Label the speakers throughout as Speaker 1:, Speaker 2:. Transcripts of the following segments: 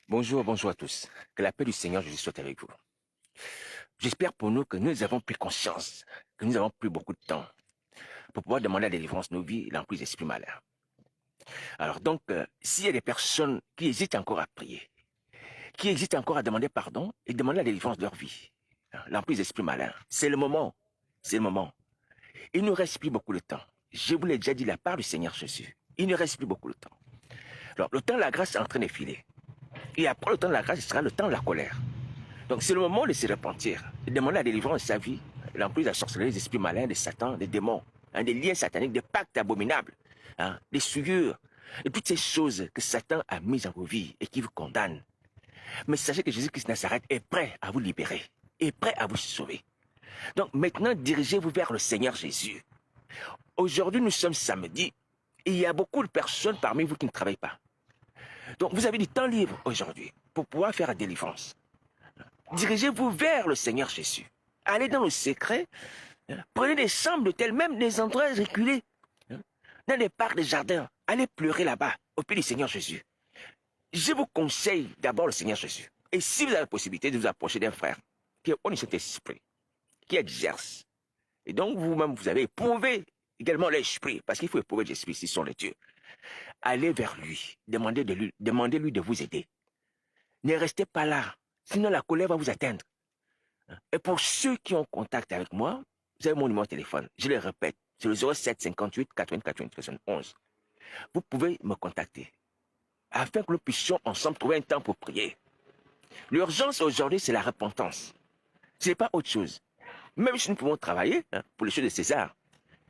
Speaker 1: Bonjour, bonjour à tous. Que la paix du Seigneur Jésus soit avec vous. J'espère pour nous que nous avons pris conscience, que nous avons pris beaucoup de temps pour pouvoir demander la délivrance de nos vies, l'emprise d'esprit malin. Alors donc, s'il y a des personnes qui hésitent encore à prier, qui hésitent encore à demander pardon et demander la délivrance de leur vie, l'emprise d'esprit malin, c'est le moment. C'est le moment. Il ne reste plus beaucoup de temps. Je vous l'ai déjà dit, la part du Seigneur Jésus. Il ne reste plus beaucoup de temps. Alors, le temps de la grâce est en train de filer. Et après le temps de la grâce, ce sera le temps de la colère. Donc c'est le moment de se repentir, de demander la délivrance de sa vie, l'emprise de la sorcellerie, des esprits malins, des satans, des démons, des liens sataniques, des pactes abominables, des souillures, et toutes ces choses que Satan a mises en vos vies et qui vous condamnent. Mais sachez que Jésus-Christ de Nazareth est prêt à vous libérer, est prêt à vous sauver. Donc maintenant, dirigez-vous vers le Seigneur Jésus. Aujourd'hui, nous sommes samedi, et il y a beaucoup de personnes parmi vous qui ne travaillent pas. Donc vous avez du temps libre aujourd'hui pour pouvoir faire la délivrance. Dirigez-vous vers le Seigneur Jésus. Allez dans le secret. Prenez des chambres d'hôtel, même des endroits reculés. Dans les parcs, des jardins. Allez pleurer là-bas, au pied du Seigneur Jésus. Je vous conseille d'abord le Seigneur Jésus. Et si vous avez la possibilité de vous approcher d'un frère qui est au Saint-Esprit, qui exerce, et donc vous-même, vous avez éprouvé également l'Esprit, parce qu'il faut éprouver l'Esprit s'ils sont les dieux. Allez vers lui. Demandez-lui de vous aider. Ne restez pas là, sinon la colère va vous atteindre. Et pour ceux qui ont contact avec moi, vous avez mon numéro de téléphone. Je le répète, c'est le 07 58 80 88 71. Vous pouvez me contacter afin que nous puissions ensemble trouver un temps pour prier. L'urgence aujourd'hui, c'est la repentance. Ce n'est pas autre chose. Même si nous pouvons travailler pour les choses de César,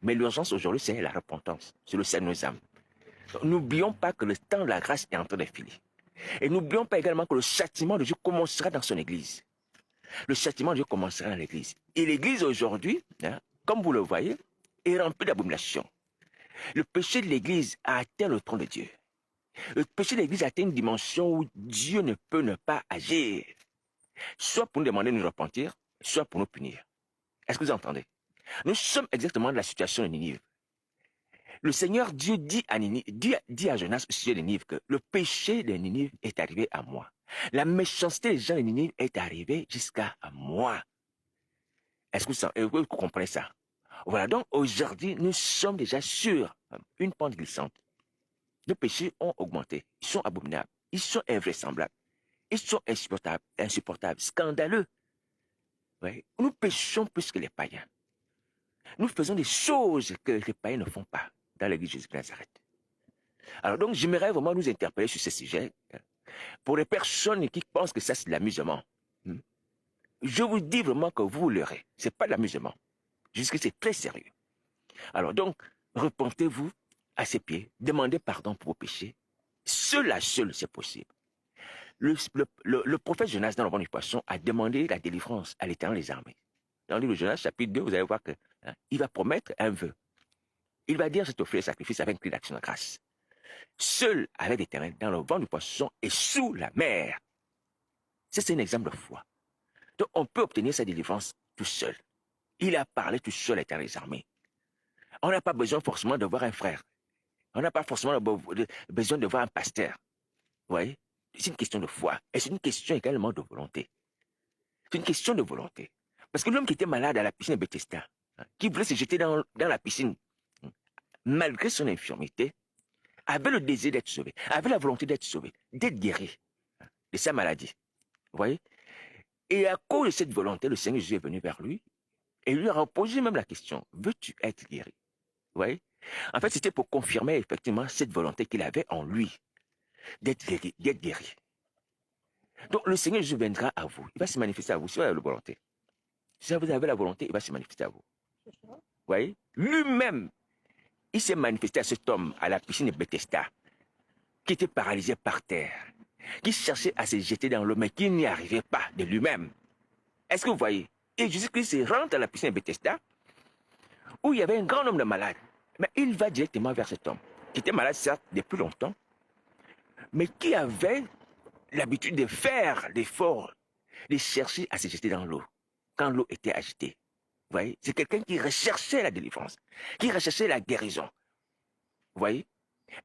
Speaker 1: mais l'urgence aujourd'hui, c'est la repentance. C'est le salut de nos âmes. N'oublions pas que le temps de la grâce est en train de filer. Et n'oublions pas également que le châtiment de Dieu commencera dans son église. Le châtiment de Dieu commencera dans l'église. Et l'église aujourd'hui, comme vous le voyez, est remplie d'abominations. Le péché de l'église a atteint le trône de Dieu. Le péché de l'église a atteint une dimension où Dieu ne peut ne pas agir. Soit pour nous demander de nous repentir, soit pour nous punir. Est-ce que vous entendez? Nous sommes exactement dans la situation de Ninive. Le Seigneur Dieu dit à Jonas au sujet de Ninive que le péché de Ninive est arrivé à moi. La méchanceté des gens de Ninive est arrivée jusqu'à moi. Est-ce que vous comprenez ça? Voilà, donc aujourd'hui, nous sommes déjà sur une pente glissante. Nos péchés ont augmenté. Ils sont abominables. Ils sont invraisemblables. Ils sont insupportables, scandaleux. Ouais. Nous péchons plus que les païens. Nous faisons des choses que les païens ne font pas dans l'église de Jésus de Nazareth. Alors donc, j'aimerais vraiment nous interpeller sur ce sujet. Pour les personnes qui pensent que ça, c'est de l'amusement, je vous dis vraiment que vous l'aurez. C'est pas de l'amusement. Jusque c'est très sérieux. Alors donc, repentez-vous à ses pieds, demandez pardon pour vos péchés. Seul, c'est possible. Le prophète Jonas, dans le ventre du poisson, a demandé la délivrance à l'Éternel des armées. Dans le livre de Jonas, chapitre 2, vous allez voir que il va promettre un vœu. Il va dire, je t'offre le sacrifice avec un cri d'action de grâce. Seul avec l'Éternel, dans le ventre du poisson et sous la mer. Ça, c'est un exemple de foi. Donc, on peut obtenir sa délivrance tout seul. Il a parlé tout seul à l'Éternel des armées. On n'a pas besoin forcément de voir un frère. On n'a pas forcément besoin de voir un pasteur. Vous voyez? C'est une question de foi. Et c'est une question également de volonté. C'est une question de volonté. Parce que l'homme qui était malade à la piscine de Bethesda, qui voulait se jeter dans la piscine, malgré son infirmité, avait le désir d'être sauvé, avait la volonté d'être sauvé, d'être guéri de sa maladie. Vous voyez? Et à cause de cette volonté, le Seigneur Jésus est venu vers lui et lui a posé même la question, veux-tu être guéri? Vous voyez? En fait, c'était pour confirmer effectivement cette volonté qu'il avait en lui, d'être guéri. Donc, le Seigneur Jésus viendra à vous. Il va se manifester à vous si vous avez la volonté. Si vous avez la volonté, il va se manifester à vous. Vous voyez? Lui-même, il s'est manifesté à cet homme à la piscine de Bethesda, qui était paralysé par terre, qui cherchait à se jeter dans l'eau, mais qui n'y arrivait pas de lui-même. Est-ce que vous voyez? Et Jésus-Christ rentre à la piscine de Bethesda, où il y avait un grand nombre de malades. Mais il va directement vers cet homme, qui était malade certes depuis longtemps, mais qui avait l'habitude de faire l'effort, de chercher à se jeter dans l'eau, quand l'eau était agitée. Vous voyez? C'est quelqu'un qui recherchait la délivrance, qui recherchait la guérison. Vous voyez?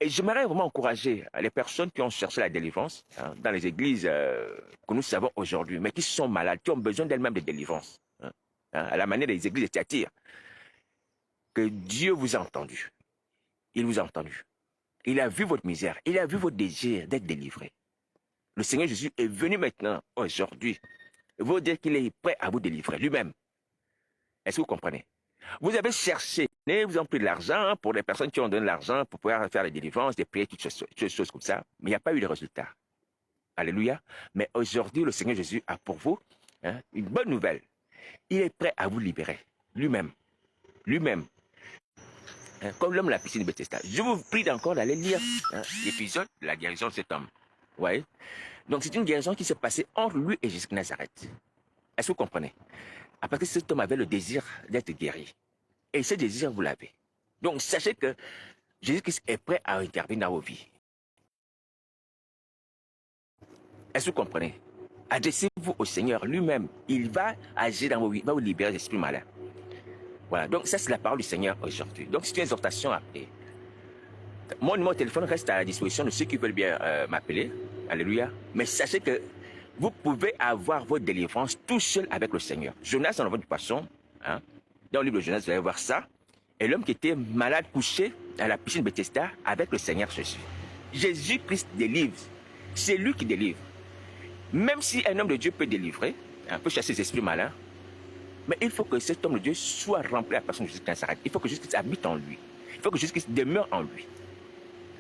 Speaker 1: Et j'aimerais vraiment encourager les personnes qui ont cherché la délivrance dans les églises que nous savons aujourd'hui, mais qui sont malades, qui ont besoin d'elles-mêmes de délivrance, à la manière des églises étatiques, que Dieu vous a entendu. Il vous a entendu. Il a vu votre misère. Il a vu votre désir d'être délivré. Le Seigneur Jésus est venu maintenant, aujourd'hui, vous dire qu'il est prêt à vous délivrer lui-même. Est-ce que vous comprenez? Vous avez cherché, vous avez pris de l'argent pour les personnes qui ont donné de l'argent pour pouvoir faire les délivrances, des prières, toutes ces choses comme ça, mais il n'y a pas eu de résultat. Alléluia. Mais aujourd'hui, le Seigneur Jésus a pour vous une bonne nouvelle. Il est prêt à vous libérer lui-même. Lui-même. Comme l'homme de la piscine de Bethesda. Je vous prie encore d'aller lire l'épisode de la guérison de cet homme. Vous voyez? Donc c'est une guérison qui s'est passée entre lui et Jésus de Nazareth. Est-ce que vous comprenez? Parce que cet homme avait le désir d'être guéri. Et ce désir, vous l'avez. Donc sachez que Jésus-Christ est prêt à intervenir dans vos vies. Est-ce que vous comprenez? Adressez-vous au Seigneur lui-même. Il va agir dans vos vies, il va vous libérer des esprits malins. Voilà, donc ça c'est la parole du Seigneur aujourd'hui. Donc c'est une exhortation à appeler. Mon numéro de téléphone reste à la disposition de ceux qui veulent bien m'appeler. Alléluia. Mais sachez que vous pouvez avoir votre délivrance tout seul avec le Seigneur. Jonas dans le ventre du poisson, dans le livre de Jonas, vous allez voir ça. Et l'homme qui était malade, couché à la piscine de Bethesda avec le Seigneur Jésus. Jésus-Christ délivre. C'est lui qui délivre. Même si un homme de Dieu peut délivrer, peut chasser les esprits malins, mais il faut que cet homme de Dieu soit rempli à la personne de Jésus Christ. Il faut que Jésus-Christ habite en lui. Il faut que Jésus-Christ demeure en lui.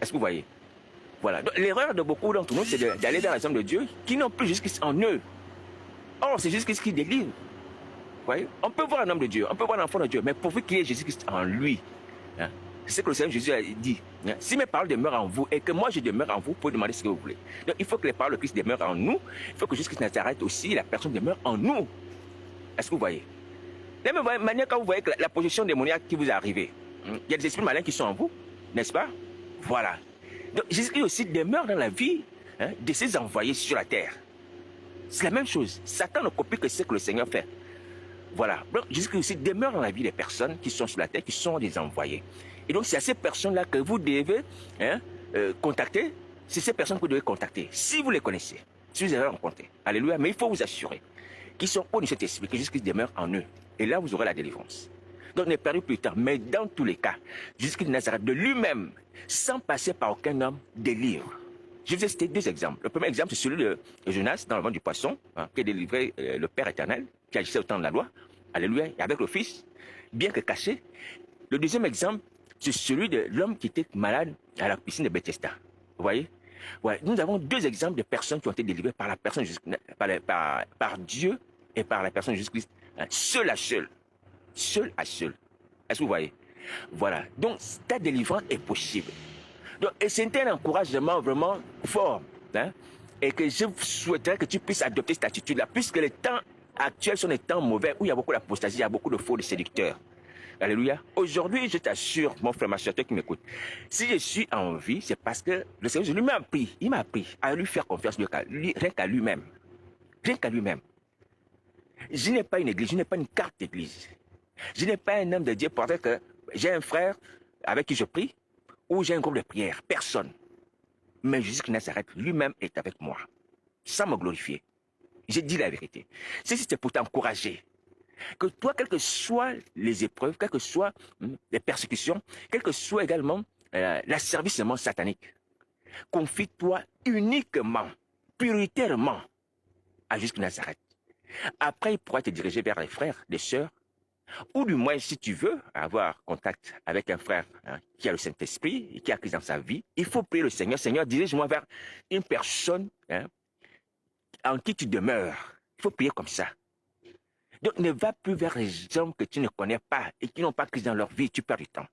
Speaker 1: Est-ce que vous voyez? Voilà. L'erreur de beaucoup d'entre nous, c'est d'aller dans les hommes de Dieu qui n'ont plus Jésus-Christ en eux. Or, c'est Jésus-Christ qui délivre. Vous voyez? On peut voir un homme de Dieu, on peut voir un enfant de Dieu, mais pourvu qu'il y ait Jésus-Christ en lui. C'est ce que le Seigneur Jésus a dit. Si mes paroles demeurent en vous et que moi je demeure en vous, vous pouvez demander ce que vous voulez. Donc il faut que les paroles de Christ demeurent en nous. Il faut que Jésus-Christ Nazareth aussi, la personne demeure en nous. Est-ce que vous voyez? De la même manière, quand vous voyez que la possession démoniaque qui vous est arrivée, il y a des esprits malins qui sont en vous, n'est-ce pas? Voilà. Donc Jésus-Christ aussi demeure dans la vie de ses envoyés sur la terre. C'est la même chose. Satan ne copie que ce que le Seigneur fait. Voilà. Donc Jésus-Christ aussi demeure dans la vie des personnes qui sont sur la terre, qui sont des envoyés. Et donc c'est à ces personnes-là que vous devez contacter. C'est ces personnes que vous devez contacter. Si vous les connaissez, si vous les avez rencontrées. Alléluia. Mais il faut vous assurer qu'ils sont hors de cet esprit, que Jésus-Christ demeure en eux. Et là, vous aurez la délivrance. Donc ne perdez plus de temps. Mais dans tous les cas, Jésus-Christ de Nazareth de lui-même, sans passer par aucun homme, délivre. Je vous ai cité deux exemples. Le premier exemple, c'est celui de Jonas dans le ventre du poisson, qui a délivré le Père éternel, qui agissait au temps de la loi. Alléluia. Et avec le Fils, bien que caché. Le deuxième exemple, c'est celui de l'homme qui était malade à la piscine de Bethesda. Vous voyez? Ouais. Nous avons deux exemples de personnes qui ont été délivrées par la personne par Dieu et par la personne de Jésus-Christ, seul à seul. Seul à seul. Est-ce que vous voyez? Voilà. Donc, ta délivrance est possible. Donc, et c'est un encouragement vraiment fort. Et que je souhaiterais que tu puisses adopter cette attitude-là, puisque les temps actuels sont des temps mauvais, où il y a beaucoup d'apostasie, il y a beaucoup de faux, de séducteurs. Alléluia. Aujourd'hui, je t'assure, mon frère, ma soeur, toi qui m'écoute, si je suis en vie, c'est parce que le Seigneur lui m'a appris, il m'a appris à lui faire confiance, rien qu'à lui-même. Rien qu'à lui-même. Je n'ai pas une église, je n'ai pas une carte d'église. Je n'ai pas un homme de Dieu pour dire que j'ai un frère avec qui je prie ou j'ai un groupe de prière. Personne. Mais Jésus de Nazareth lui-même est avec moi, sans me glorifier. J'ai dit la vérité. Ceci, c'est pour t'encourager. Que toi, quelles que soient les épreuves, quelles que soient les persécutions, quel que soit également l'asservissement satanique, confie-toi uniquement, prioritairement à Jésus de Nazareth. Après, il pourra te diriger vers les frères, les sœurs, ou du moins, si tu veux avoir contact avec un frère qui a le Saint-Esprit et qui a Christ dans sa vie, il faut prier le Seigneur. Seigneur, dirige-moi vers une personne en qui tu demeures. Il faut prier comme ça. Donc, ne va plus vers les hommes que tu ne connais pas et qui n'ont pas Christ dans leur vie. Tu perds du temps.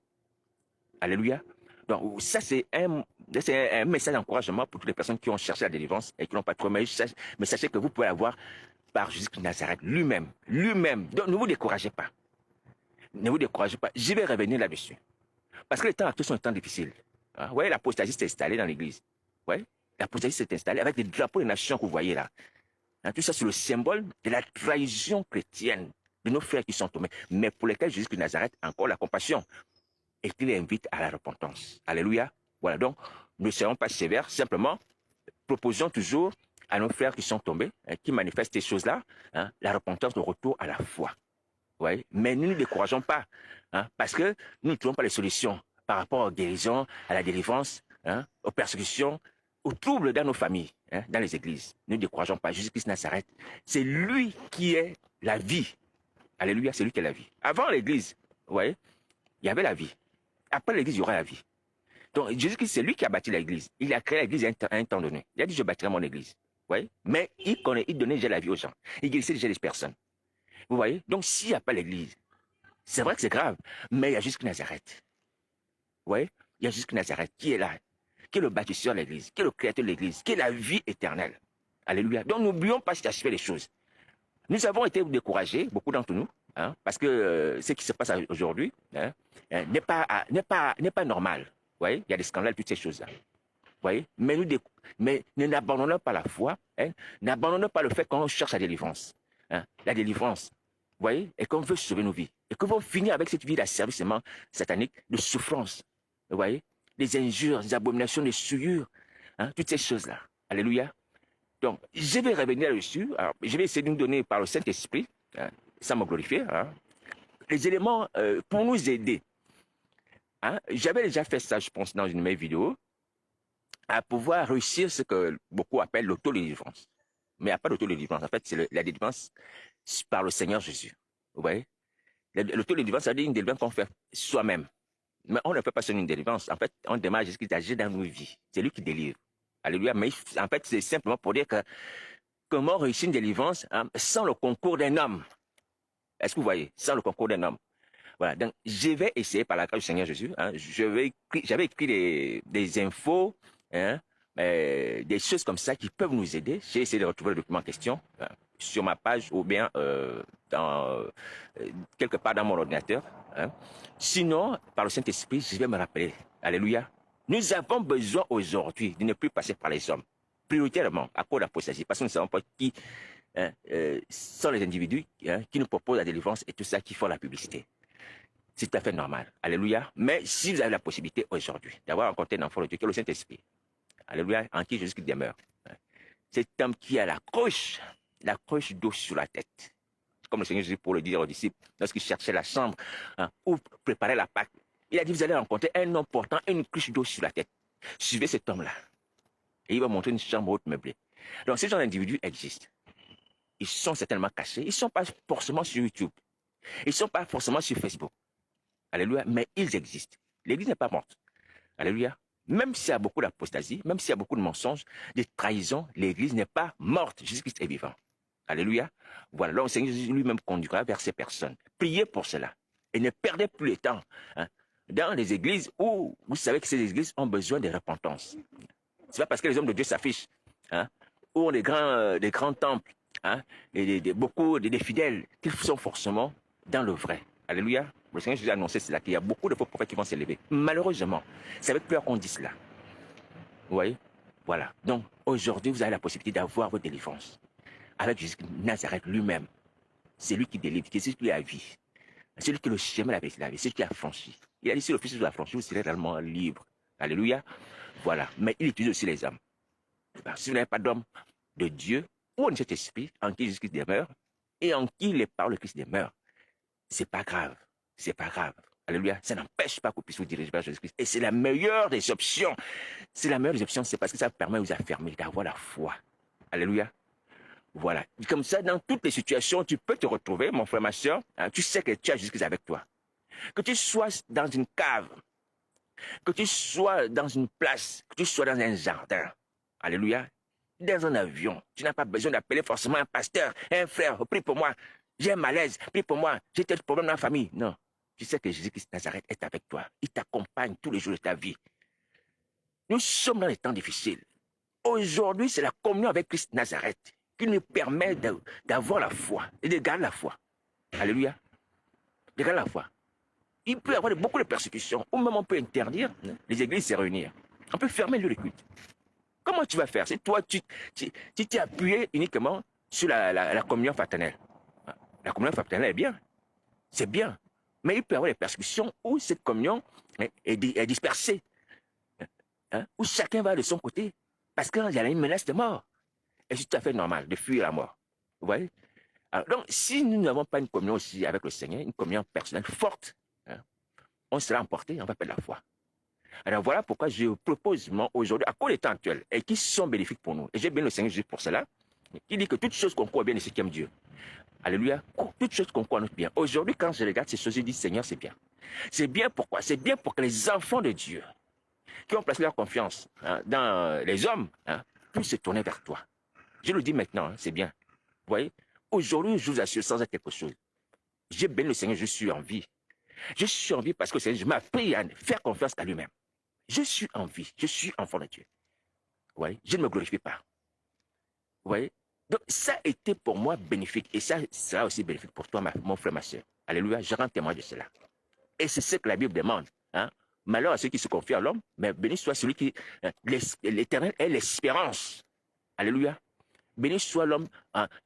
Speaker 1: Alléluia. Donc, ça, c'est un message d'encouragement pour toutes les personnes qui ont cherché la délivrance et qui n'ont pas trouvé. Mais sachez que vous pouvez avoir par Jésus de Nazareth lui-même. Lui-même. Donc, ne vous découragez pas. Ne vous découragez pas. Je vais revenir là-dessus. Parce que les temps actuels sont des temps difficiles. Vous voyez, l'apostasie s'est installée dans l'église. Vous voyez, l'apostasie s'est installée avec des drapeaux des nations que vous voyez là. Tout ça, c'est le symbole de la trahison chrétienne de nos frères qui sont tombés, mais pour lesquels Jésus de Nazareth a encore la compassion et qu'il les invite à la repentance. Alléluia. Voilà, donc ne serons pas sévères, simplement proposons toujours à nos frères qui sont tombés, qui manifestent ces choses-là, la repentance, le retour à la foi. Ouais. Mais nous ne décourageons pas, parce que nous ne trouvons pas les solutions par rapport aux guérisons, à la délivrance, aux persécutions, aux troubles dans nos familles, dans les églises. Nous ne décourageons pas. Jésus-Christ Nazareth, c'est lui qui est la vie. Alléluia, c'est lui qui est la vie. Avant l'église, vous voyez, il y avait la vie. Après l'église, il y aura la vie. Donc, Jésus-Christ, c'est lui qui a bâti l'église. Il a créé l'église à un temps donné. Il a dit, je bâtirai mon église. Vous voyez? Mais il donnait déjà la vie aux gens. Il guérissait déjà les personnes. Vous voyez? Donc, s'il n'y a pas l'église, c'est vrai que c'est grave, mais il y a Jésus-Christ Nazareth. Vous voyez? Il y a Jésus-Christ Nazareth qui est là, qui est le bâtisseur de l'église, qui est le créateur de l'église, qui est la vie éternelle. Alléluia. Donc, n'oublions pas cet aspect des choses. Nous avons été découragés, beaucoup d'entre nous, parce que ce qui se passe aujourd'hui n'est pas normal. Vous voyez? Il y a des scandales, toutes ces choses-là. Vous voyez? Mais nous n'abandonnons pas la foi, n'abandonnons pas le fait qu'on cherche la délivrance. La délivrance, vous voyez? Et qu'on veut sauver nos vies. Et qu'on veut finir avec cette vie d'asservissement satanique, de souffrance. Vous voyez? Les injures, les abominations, les souillures, toutes ces choses-là. Alléluia. Donc, je vais revenir là-dessus. Je vais essayer de nous donner par le Saint-Esprit, sans me glorifier, les éléments pour nous aider. J'avais déjà fait ça, je pense, dans une de mes vidéos, à pouvoir réussir ce que beaucoup appellent l'auto-délivrance. Mais il n'y a pas d'auto-délivrance. En fait, c'est la délivrance par le Seigneur Jésus. Vous voyez? L'auto-délivrance, ça dit une délivrance qu'on fait soi-même. Mais on ne fait pas seulement une délivrance. En fait, on demande à Jésus d'agir dans nos vies. C'est lui qui délivre. Alléluia. Mais en fait, c'est simplement pour dire que comment réussir une délivrance sans le concours d'un homme. Est-ce que vous voyez? Sans le concours d'un homme. Voilà. Donc, je vais essayer par la grâce du Seigneur Jésus. J'avais écrit des infos, des choses comme ça qui peuvent nous aider. J'ai essayé de retrouver le document en question sur ma page ou bien quelque part dans mon ordinateur. Sinon, par le Saint-Esprit, je vais me rappeler. Alléluia. Nous avons besoin aujourd'hui de ne plus passer par les hommes, prioritairement à cause de l'apostasie, parce que nous ne savons pas qui sont les individus qui nous proposent la délivrance et tout ça, qui font la publicité. C'est tout à fait normal. Alléluia. Mais si vous avez la possibilité aujourd'hui d'avoir rencontré un enfant de Dieu, qui est le Saint-Esprit, alléluia, en qui Jésus demeure, cet homme qui a la couche d'eau sur la tête, comme le Seigneur Jésus pour le dire aux disciples, lorsqu'il cherchait la chambre où préparer la Pâque, il a dit, vous allez rencontrer un homme portant une couche d'eau sur la tête. Suivez cet homme-là. Et il va montrer une chambre haute meublée. Donc, ces gens d'individus existent. Ils sont certainement cachés. Ils ne sont pas forcément sur YouTube. Ils ne sont pas forcément sur Facebook. Alléluia. Mais ils existent. L'Église n'est pas morte. Alléluia. Même s'il y a beaucoup d'apostasie, même s'il y a beaucoup de mensonges, de trahisons, l'Église n'est pas morte. Jésus-Christ est vivant. Alléluia. Voilà. Donc, le Seigneur Jésus lui-même conduira vers ces personnes. Priez pour cela. Et ne perdez plus le temps. Dans les églises où vous savez que ces églises ont besoin de repentance. Ce n'est pas parce que les hommes de Dieu s'affichent, ou des grands temples, et beaucoup de fidèles, qu'ils sont forcément dans le vrai. Alléluia. Le Seigneur Jésus a annoncé cela, qu'il y a beaucoup de faux prophètes qui vont s'élever. Malheureusement, c'est avec peur qu'on dit cela. Vous voyez? Voilà. Donc, aujourd'hui, vous avez la possibilité d'avoir votre délivrance. Avec Jésus Nazareth lui-même. C'est lui qui délivre, c'est lui qui a la vie. C'est lui qui est le chemin de la vie, c'est lui qui a franchi. Il a dit, si le Fils vous a franchi, vous serez réellement libre. Alléluia. Voilà. Mais il utilise aussi les hommes. Si vous n'avez pas d'homme de Dieu, ou de cet esprit en qui Jésus-Christ demeure, et en qui les paroles de Christ demeurent, c'est pas grave. C'est pas grave. Alléluia. Ça n'empêche pas qu'on puisse vous diriger vers Jésus-Christ. Et c'est la meilleure des options. C'est la meilleure des options, c'est parce que ça permet de vous affermir, d'avoir la foi. Alléluia. Voilà. Comme ça, dans toutes les situations, tu peux te retrouver, mon frère, ma soeur. Tu sais que tu as Jésus-Christ avec toi. Que tu sois dans une cave, que tu sois dans une place, que tu sois dans un jardin. Alléluia. Dans un avion. Tu n'as pas besoin d'appeler forcément un pasteur, un frère. Prie pour moi. J'ai un malaise. Prie pour moi. J'ai tel problème dans la famille. Non. Tu sais que Jésus-Christ Nazareth est avec toi. Il t'accompagne tous les jours de ta vie. Nous sommes dans des temps difficiles. Aujourd'hui, c'est la communion avec Christ Nazareth qui nous permet d'avoir la foi et de garder la foi. Alléluia. De garder la foi. Il peut y avoir beaucoup de persécutions, ou même on peut interdire les églises de se réunir. On peut fermer le lieu de culte. Comment tu vas faire? C'est toi, tu t'es appuyé uniquement sur la communion fraternelle. La communion fraternelle est bien. C'est bien. Mais il peut y avoir des persécutions où cette communion est dispersée. hein, où chacun va de son côté, parce qu'il y a une menace de mort. Et c'est tout à fait normal de fuir la mort. Vous voyez? Alors, donc, si nous n'avons pas une communion aussi avec le Seigneur, une communion personnelle forte, hein, on sera emporté, on va perdre la foi. Alors voilà pourquoi je propose aujourd'hui, à cause des temps actuels, et qui sont bénéfiques pour nous. Et j'ai bien le Seigneur Jésus pour cela. Il dit que toutes choses concourent au bien de ceux qui aiment Dieu. Alléluia. Toutes choses concourent à notre bien. Aujourd'hui, quand je regarde ces choses, je dis, Seigneur, c'est bien. C'est bien pourquoi? C'est bien pour que les enfants de Dieu, qui ont placé leur confiance dans les hommes, puissent se tourner vers toi. Je le dis maintenant, c'est bien. Vous voyez? Aujourd'hui, je vous assure, sans être quelque chose, j'ai béni le Seigneur, je suis en vie. Je suis en vie parce que le Seigneur je m'appris à faire confiance à lui-même. Je suis en vie, je suis enfant de Dieu. Vous voyez? Je ne me glorifie pas. Vous voyez? Donc, ça a été pour moi bénéfique. Et ça sera aussi bénéfique pour toi, mon frère, ma soeur. Alléluia, je rends témoin de cela. Et c'est ce que la Bible demande. Hein? Malheur à ceux qui se confient à l'homme, mais béni soit celui qui... L'Éternel est l'espérance. Alléluia. Béni soit l'homme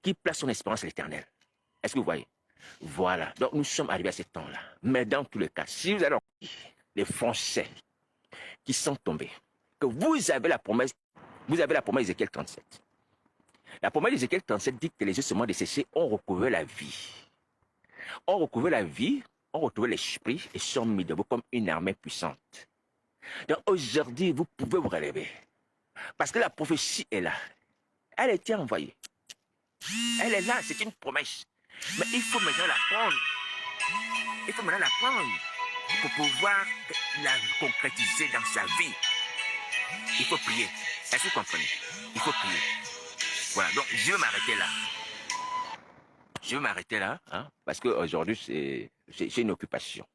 Speaker 1: qui place son espérance à l'Éternel. Est-ce que vous voyez? Voilà. Donc, nous sommes arrivés à ce temps-là. Mais dans tous les cas, si vous avez les Français qui sont tombés, que vous avez la promesse d'Ézéchiel 37. La promesse d'Ézéchiel 37 dit que les yeux seulement desséchés ont recouvert la vie. Ont recouvert la vie, ont retrouvé l'esprit et sont mis debout comme une armée puissante. Donc aujourd'hui, vous pouvez vous relever. Parce que la prophétie est là. Elle a été envoyée. Elle est là, c'est une promesse. Mais il faut maintenant la prendre. Il faut maintenant la prendre pour pouvoir la concrétiser dans sa vie. Il faut prier. Est-ce que vous comprenez? Il faut prier. Voilà, donc je vais m'arrêter là. Je vais m'arrêter là, hein, parce qu'aujourd'hui, c'est une occupation.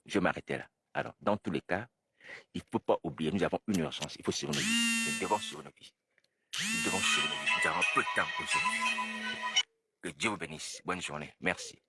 Speaker 1: Je vais m'arrêter là. Alors, dans tous les cas, il ne faut pas oublier, nous avons une urgence. Il faut survivre. Nous devons survivre. Nous devons survivre. Nous avons peu de temps aujourd'hui. Que Dieu vous bénisse. Bonne journée. Merci.